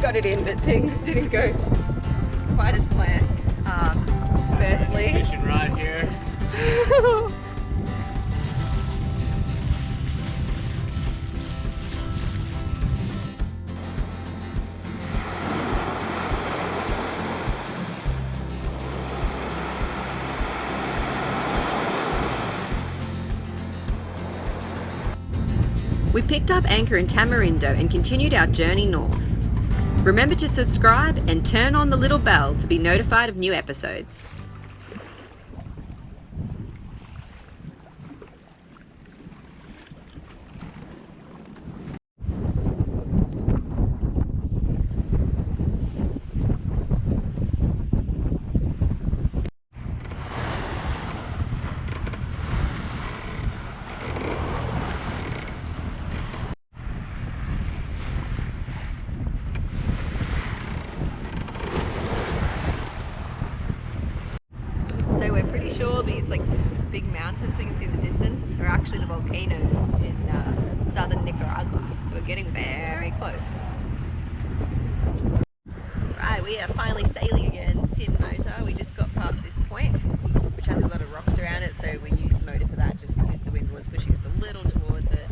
got it in, but things didn't go quite as planned. Firstly, fishing rod here. We picked up anchor in Tamarindo and continued our journey north. Remember to subscribe and turn on the little bell to be notified of new episodes. So we're pretty sure these big mountains we can see in the distance are actually the volcanoes in southern Nicaragua. So we're getting very close. Right, we are finally sailing again, Sin motor. We just got past this point, which has a lot of rocks around it, so we used the motor for that just because the wind was pushing us a little towards it.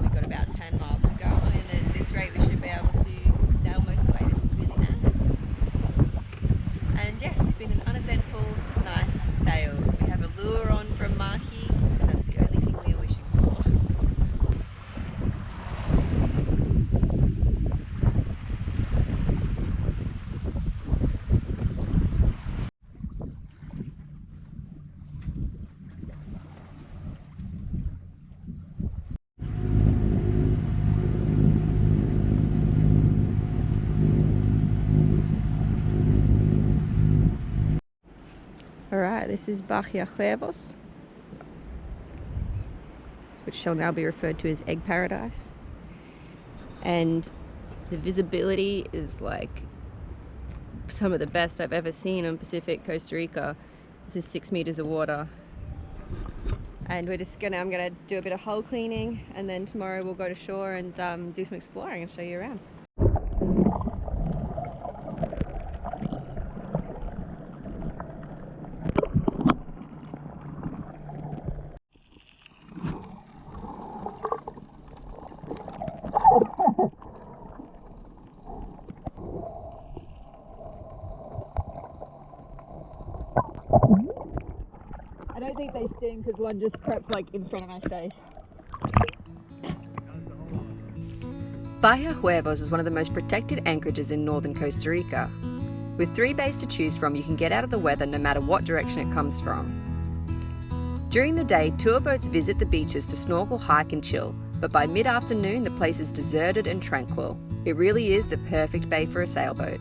We've got about 10 miles to go, and at this rate we should be able to sail most of the way, which is really nice. And yeah, it's been an uneventful, nice sail. We have a lure on from Marquis, and that's the only thing we are wishing for. Alright, this is Bahia Huevos, which shall now be referred to as Egg Paradise. And the visibility is like some of the best I've ever seen on Pacific Costa Rica. This is 6 meters of water. And I'm gonna do a bit of hull cleaning, and then tomorrow we'll go to shore and do some exploring and show you around. I don't think they sting because one just crept in front of my face. Bahia Huevos is one of the most protected anchorages in northern Costa Rica. With 3 bays to choose from, you can get out of the weather no matter what direction it comes from. During the day, tour boats visit the beaches to snorkel, hike and chill, but by mid-afternoon the place is deserted and tranquil. It really is the perfect bay for a sailboat.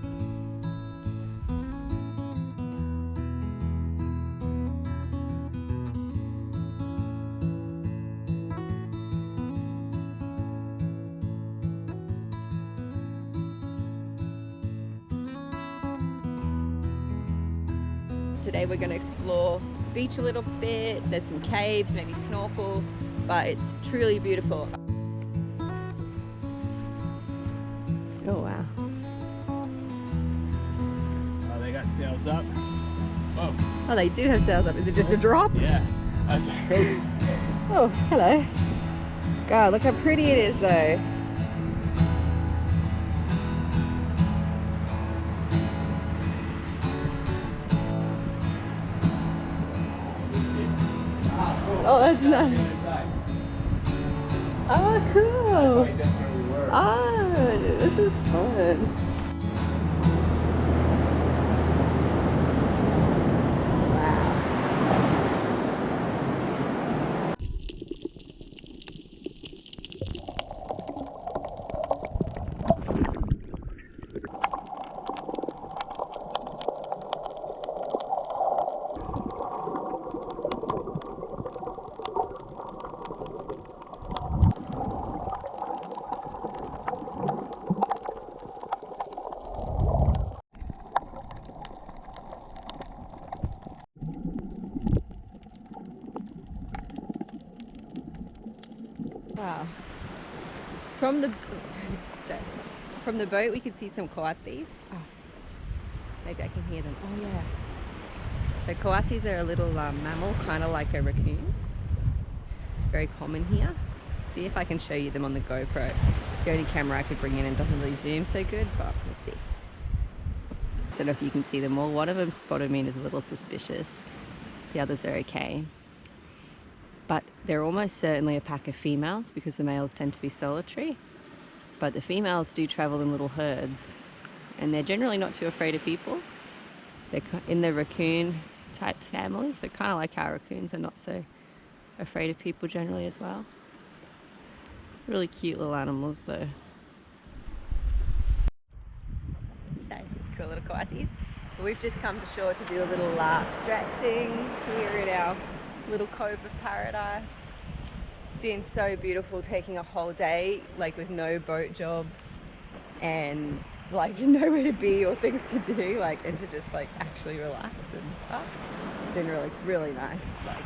Today we're going to explore the beach a little bit. There's some caves, maybe snorkel, but it's truly beautiful. Oh wow. Oh, they got sails up. Whoa. Oh, they do have sails up. Is it just a drop? Yeah. Okay. Oh, hello. God, look how pretty it is though. Oh, that's nice. Oh, cool. Oh, this is fun. Wow. From from the boat we could see some coatis. Oh, maybe I can hear them. Oh yeah. So coatis are a little mammal, kind of like a raccoon. Very common here. See if I can show you them on the GoPro. It's the only camera I could bring in and doesn't really zoom so good, but we'll see. I don't know if you can see them all. One of them spotted me and is a little suspicious. The others are okay. But they're almost certainly a pack of females because the males tend to be solitary. But the females do travel in little herds and they're generally not too afraid of people. They're in the raccoon type family, so kind of like our raccoons are not so afraid of people generally as well. Really cute little animals though. So, cool little coatis. We've just come to shore to do a little stretching here in our little cove of paradise. It's been so beautiful taking a whole day like with no boat jobs and like nowhere to be or things to do, like, and to just like actually relax and stuff. It's been really nice, like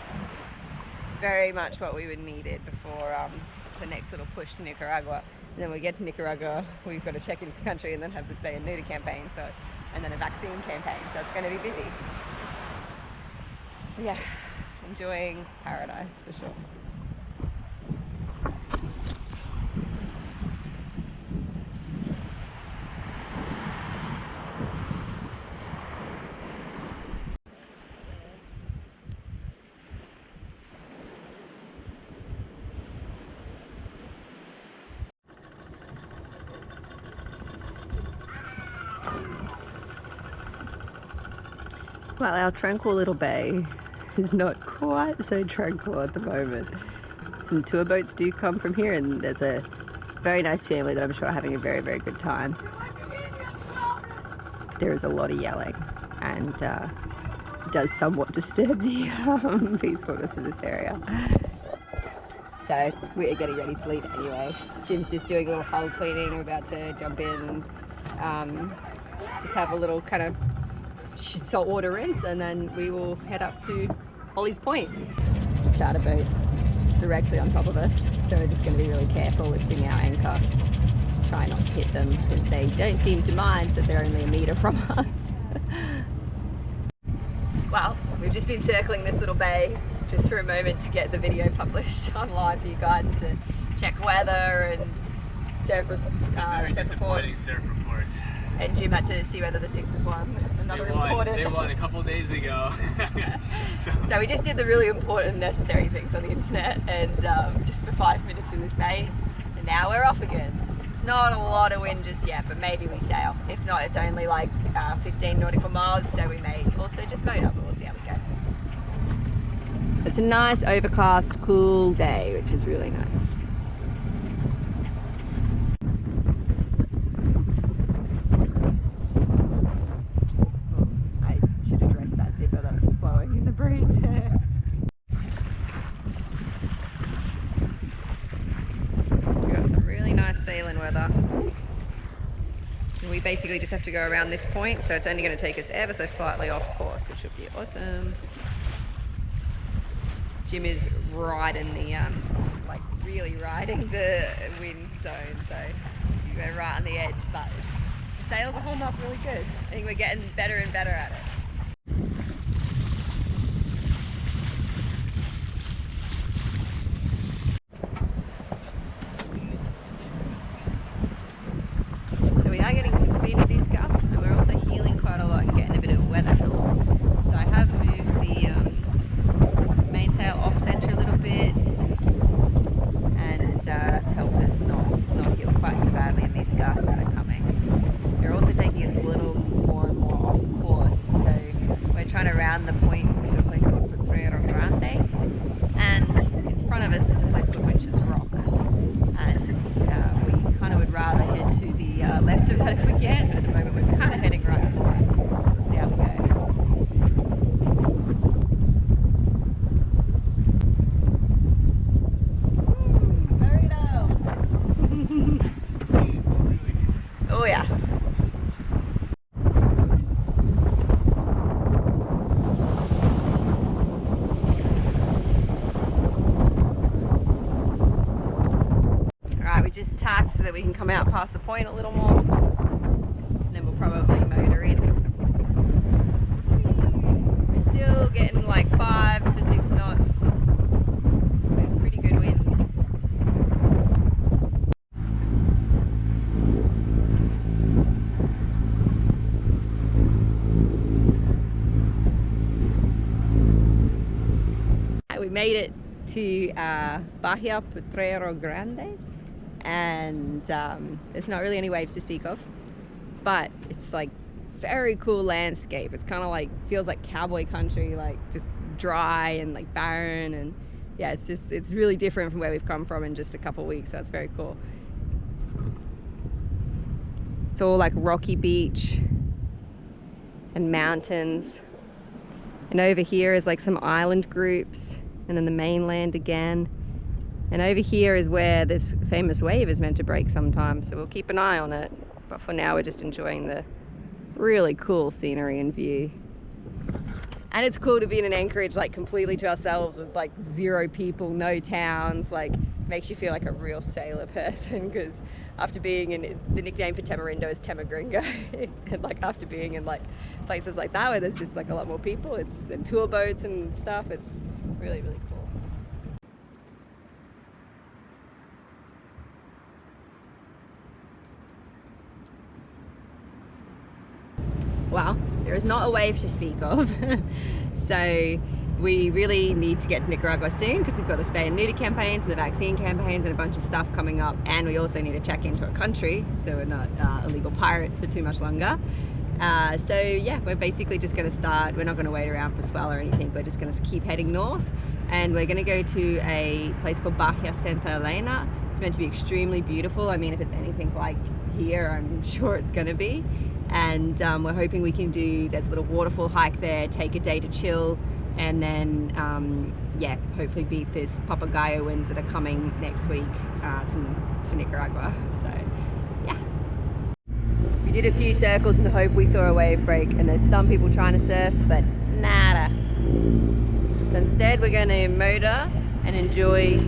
very much what we would needed before the next little push to Nicaragua. And then we get to Nicaragua, we've got to check into the country and then have the spay and neuter campaign, so, and then a vaccine campaign, so it's going to be busy. Yeah, enjoying paradise for sure. Well, our tranquil little bay is not quite so tranquil at the moment. Some tour boats do come from here and there's a very nice family that I'm sure are having a very good time. There is a lot of yelling and it does somewhat disturb the peacefulness of this area. So we're getting ready to leave anyway. Jim's just doing a little hull cleaning. We're about to jump in and just have a little kind of saltwater rinse and then we will head up to Ollie's Point. Charter boats directly on top of us, so we're just going to be really careful lifting our anchor. Try not to hit them because they don't seem to mind that they're only a metre from us. Well, we've just been circling this little bay just for a moment to get the video published online for you guys and to check weather and surf reports. And Jim had to see whether the Sixers won. They won a couple days ago. So we just did the really important, necessary things on the internet, and just for 5 minutes in this bay, and now we're off again. It's not a lot of wind just yet, but maybe we sail. If not, it's only like 15 nautical miles, so we may also just boat up, but we'll see how we go. It's a nice, overcast, cool day, which is really nice. Sailing weather. We basically just have to go around this point, so it's only going to take us ever so slightly off course, which would be awesome. Jim is riding the like really riding the wind zone, so we're right on the edge, but the sails are holding up really good. I think we're getting better and better at it. We are getting some speed with these gusts, and we're also heeling quite a lot and getting a bit of weather help. So I have moved the mainsail off centre a little bit, and that's helped us not heel quite so badly in these gusts that are coming. They're also taking us a little more and more off course, so we're trying to round the point to a place called Patron, and in front of us is a place called Winch's Rock, and we kind of would rather head to the left of that if we can. At the moment we're kind of heading right for it, so we'll see how we go. Oh yeah. Alright, we just tacked so that we can come out past the point a little more. getting like 5 to 6 knots. Pretty good wind. We made it to Bahia Grande, and there's not really any waves to speak of, but it's like very cool landscape. It's kind of like, feels like cowboy country, like just dry and like barren, and yeah, it's really different from where we've come from in just a couple weeks. So that's very cool. It's all like rocky beach and mountains, and over here is like some island groups, and then the mainland again. And over here is where this famous wave is meant to break sometime, so we'll keep an eye on it. But for now, we're just enjoying the really cool scenery and view. And it's cool to be in an anchorage like completely to ourselves with like 0 people, no towns. Like, makes you feel like a real sailor person, because after being in, the nickname for Tamarindo is Tamagringo, and like after being in like places like that where there's just like a lot more people, and tour boats and stuff, it's really, really cool. Well, there is not a wave to speak of. So we really need to get to Nicaragua soon, because we've got the spay and neuter campaigns and the vaccine campaigns and a bunch of stuff coming up, and we also need to check into a country so we're not illegal pirates for too much longer. So yeah, we're basically just going to start. We're not going to wait around for swell or anything. We're just going to keep heading north, and we're going to go to a place called Bahia Santa Elena. It's meant to be extremely beautiful. I mean, if it's anything like here, I'm sure it's going to be. And we're hoping we can do, there's a little waterfall hike there, take a day to chill, and then yeah, hopefully beat this Papagayo winds that are coming next week to Nicaragua. So yeah. We did a few circles in the hope we saw a wave break, and there's some people trying to surf, but nada. So instead we're going to motor and enjoy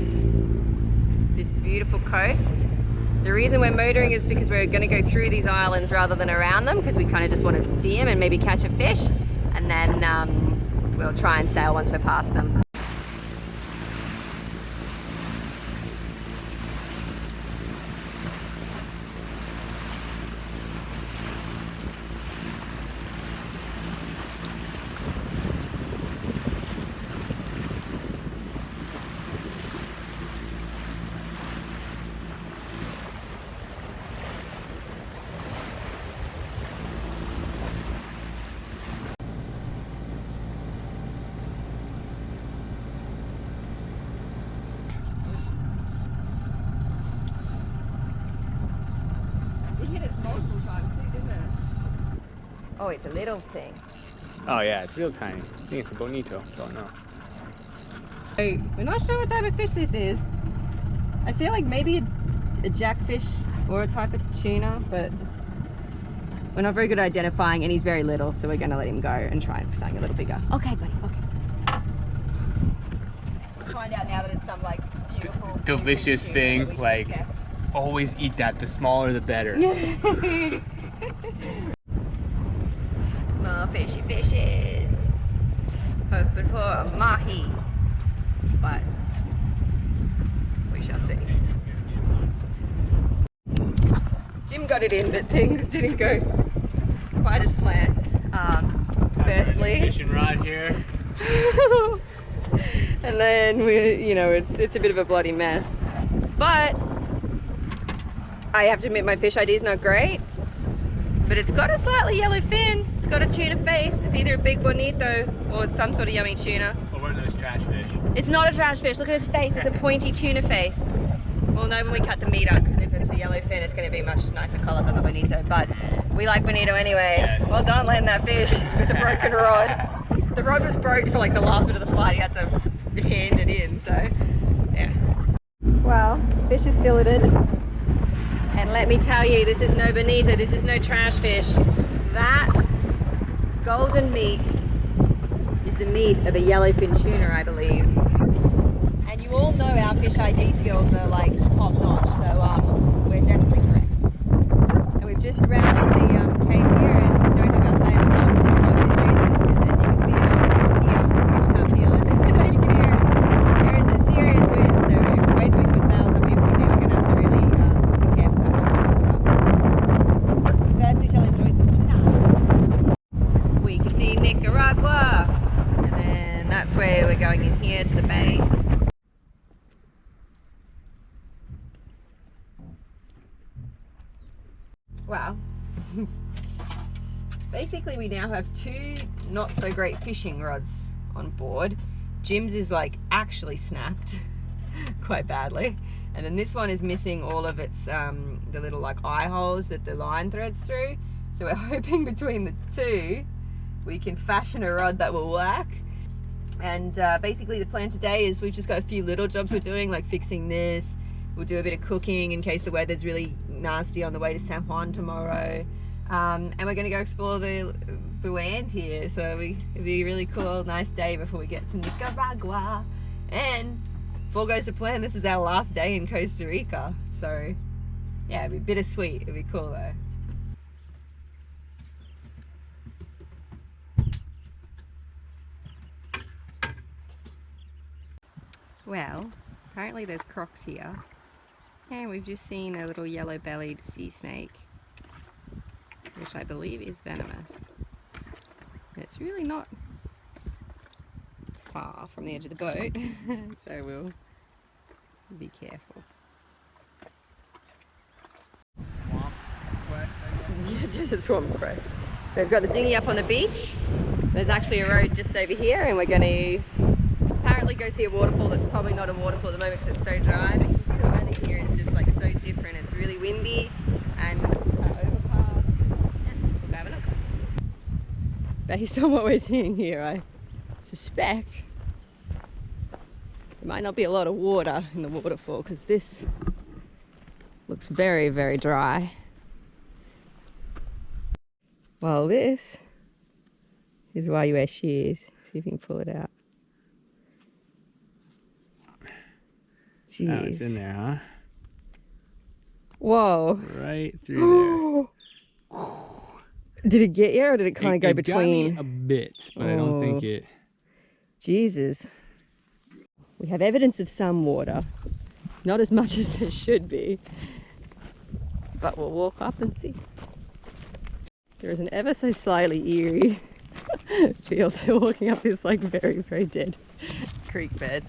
this beautiful coast. The reason we're motoring is because we're going to go through these islands rather than around them, because we kind of just want to see them and maybe catch a fish, and then we'll try and sail once we're past them. Oh, it's a little thing. Oh yeah, it's real tiny. I think it's a bonito. Don't know. So we're not sure what type of fish this is. I feel like maybe a jackfish or a type of tuna, but we're not very good at identifying, and he's very little, so we're going to let him go and try and something a little bigger. Okay, buddy, okay. We'll find out now that it's some like beautiful Delicious thing, like always eat that. The smaller the better. More fishy fishes. Hoping for a mahi, but we shall see. Jim got it in, but things didn't go quite as planned. Firstly, fishing rod here, and then it's a bit of a bloody mess. But I have to admit, my fish ID is not great, but it's got a slightly yellow fin. It's got a tuna face. It's either a big bonito or some sort of yummy tuna. or one of those trash fish. It's not a trash fish. Look at its face. It's a pointy tuna face. We'll know when we cut the meat up, because if it's a yellow fin, it's going to be a much nicer color than the bonito. But we like bonito anyway. Yes. Well done landing that fish with a broken rod. The rod was broke for like the last bit of the flight. He had to hand it in. So yeah. Well, fish is filleted. And let me tell you, this is no bonito. This is no trash fish. That golden meat is the meat of a yellowfin tuna, I believe. And you all know our fish ID skills are like top notch, so we're definitely correct. And we've just rounded the cape here and don't have our sails up for obvious reasons, because as you can feel, that's where we're going in here to the bay. Wow. Basically we now have 2 not so great fishing rods on board. Jim's is like actually snapped quite badly, and then this one is missing all of its the little like eye holes that the line threads through. So we're hoping between the 2 we can fashion a rod that will work. And basically the plan today is we've just got a few little jobs we're doing, like fixing this. We'll do a bit of cooking in case the weather's really nasty on the way to San Juan tomorrow. And we're going to go explore the land here. So it'll be a really cool, nice day before we get to Nicaragua. And if all goes to plan, this is our last day in Costa Rica. So yeah, it'll be bittersweet. It'll be cool though. Well, apparently there's crocs here, and we've just seen a little yellow-bellied sea snake, which I believe is venomous. And it's really not far from the edge of the boat, so we'll be careful. Swamp quest, I guess. Yeah, desert swamp quest. So we've got the dinghy up on the beach. There's actually a road just over here, and we're going to apparently go see a waterfall that's probably not a waterfall at the moment because it's so dry, but you can see the weather here is just like so different. It's really windy and overcast. Yeah, we'll go have a look. Based on what we're seeing here, I suspect there might not be a lot of water in the waterfall because this looks very, very dry. Well, this is why you wear shears. See if you can pull it out. Jeez. Oh, it's in there, huh? Whoa. Right through there. Did it get you, or did it kind of go between? It got me a bit, but I don't think it... Jesus. We have evidence of some water. Not as much as there should be. But we'll walk up and see. There is an ever so slightly eerie feel to walking up this like very, very dead creek bed.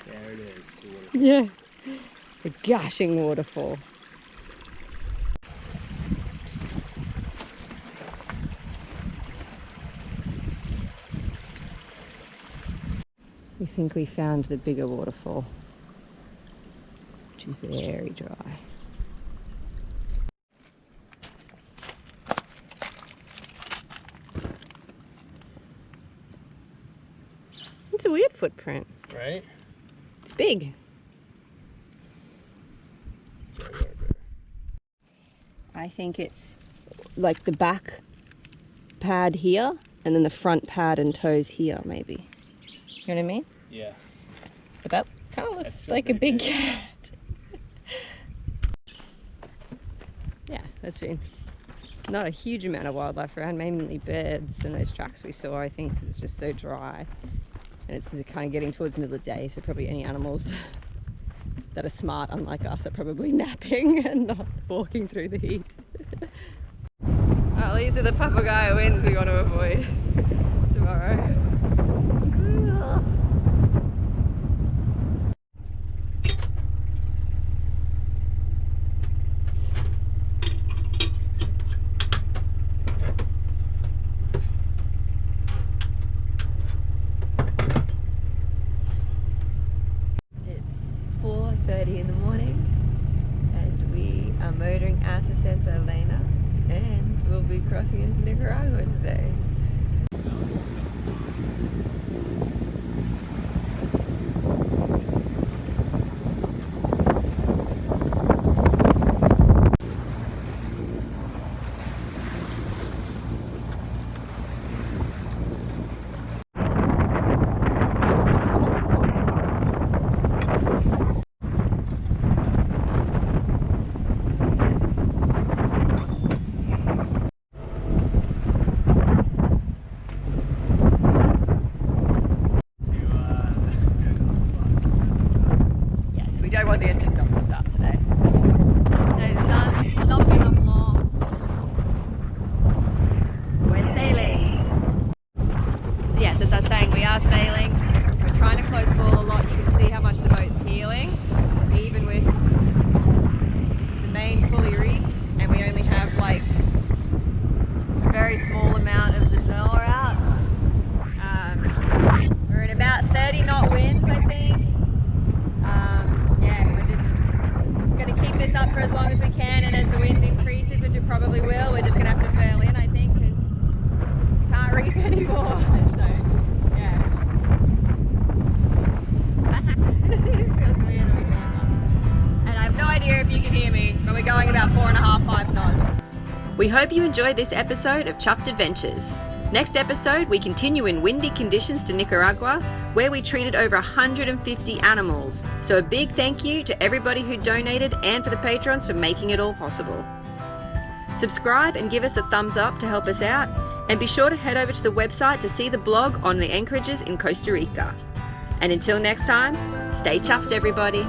There it is. Yeah, the gushing waterfall. We think we found the bigger waterfall, which is very dry. It's a weird footprint. Right? It's big. I think it's like the back pad here and then the front pad and toes here, maybe. You know what I mean? Yeah. But that kind of looks like a big cat. Yeah, there's been not a huge amount of wildlife around, mainly birds and those tracks we saw, I think, 'cause it's just so dry. And it's kind of getting towards the middle of the day, so probably any animals that are smart, unlike us, are probably napping and not walking through the heat. Well, these are the papagayo winds we want to avoid tomorrow. It's 4:30 in the morning and we are motoring out of Santa Elena and we'll be crossing into Nicaragua today. Yes, we don't want the engine not to start today. So the sun's not been up long. We hope you enjoyed this episode of Chuffed Adventures. Next episode, we continue in windy conditions to Nicaragua, where we treated over 150 animals. So a big thank you to everybody who donated and for the patrons for making it all possible. Subscribe and give us a thumbs up to help us out, and be sure to head over to the website to see the blog on the anchorages in Costa Rica. And until next time, stay chuffed, everybody.